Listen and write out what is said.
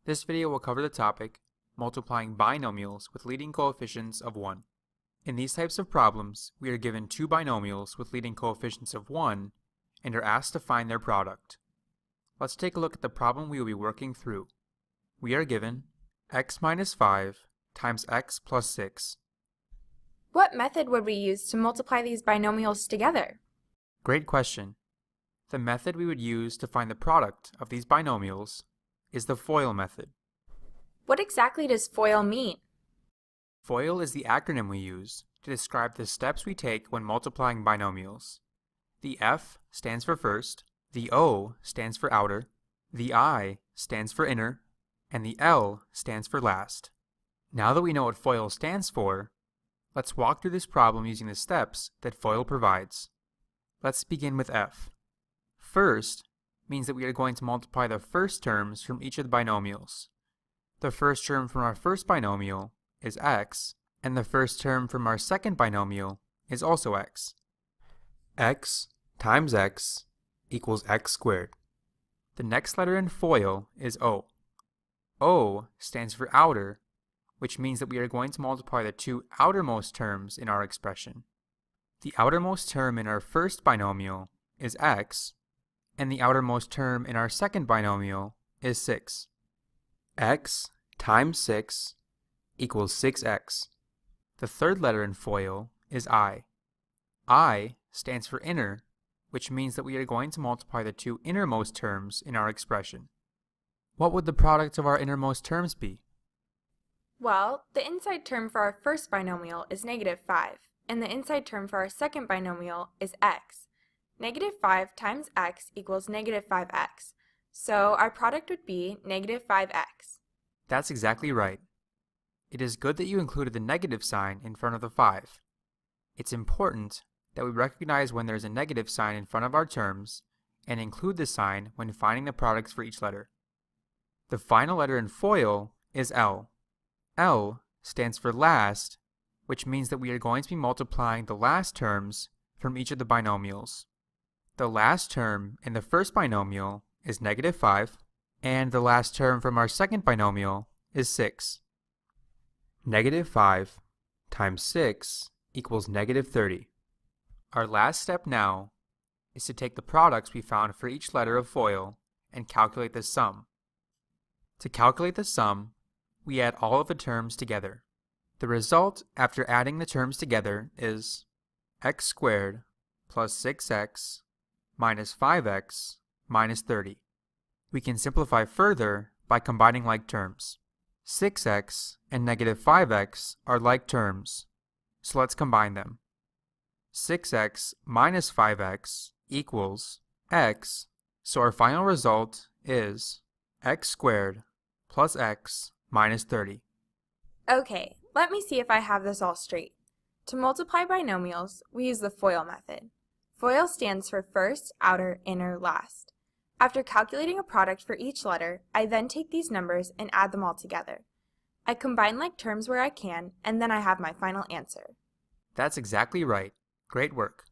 This video will cover the topic, multiplying binomials with leading coefficients of 1. In these types of problems, we are given two binomials with leading coefficients of 1 and are asked to find their product. Let's take a look at the problem we will be working through. We are given x minus 5 times x plus 6. What method would we use to multiply these binomials together? Great question. The method we would use to find the product of these binomials is the FOIL method. What exactly does FOIL mean? FOIL is the acronym we use to describe the steps we take when multiplying binomials. The F stands for first, the O stands for outer, the I stands for inner, and the L stands for last. Now that we know what FOIL stands for, let's walk through this problem using the steps that FOIL provides. Let's begin with F. First means that we are going to multiply the first terms from each of the binomials. The first term from our first binomial is x, and the first term from our second binomial is also x. X times x equals x squared. The next letter in FOIL is O. O stands for outer, which means that we are going to multiply the two outermost terms in our expression. The outermost term in our first binomial is x, and the outermost term in our second binomial is 6. X times 6 equals 6x. The third letter in FOIL is I. I stands for inner, which means that we are going to multiply the two innermost terms in our expression. What would the product of our innermost terms be? Well, the inside term for our first binomial is negative 5, and the inside term for our second binomial is x. Negative 5 times x equals negative 5x, so our product would be negative 5x. That's exactly right. It is good that you included the negative sign in front of the 5. It's important that we recognize when there's a negative sign in front of our terms and include the sign when finding the products for each letter. The final letter in FOIL is L. L stands for last, which means that we are going to be multiplying the last terms from each of the binomials. The last term in the first binomial is negative 5, and the last term from our second binomial is 6. Negative 5 times 6 equals negative 30. Our last step now is to take the products we found for each letter of FOIL and calculate the sum. To calculate the sum, we add all of the terms together. The result after adding the terms together is x squared plus 6x minus 5x minus 30. We can simplify further by combining like terms. 6x and negative 5x are like terms, so let's combine them. 6x minus 5x equals x, so our final result is x squared plus x minus 30. Okay, let me see if I have this all straight. To multiply binomials, we use the FOIL method. FOIL stands for first, outer, inner, last. After calculating a product for each letter, I then take these numbers and add them all together. I combine like terms where I can, and then I have my final answer. That's exactly right. Great work.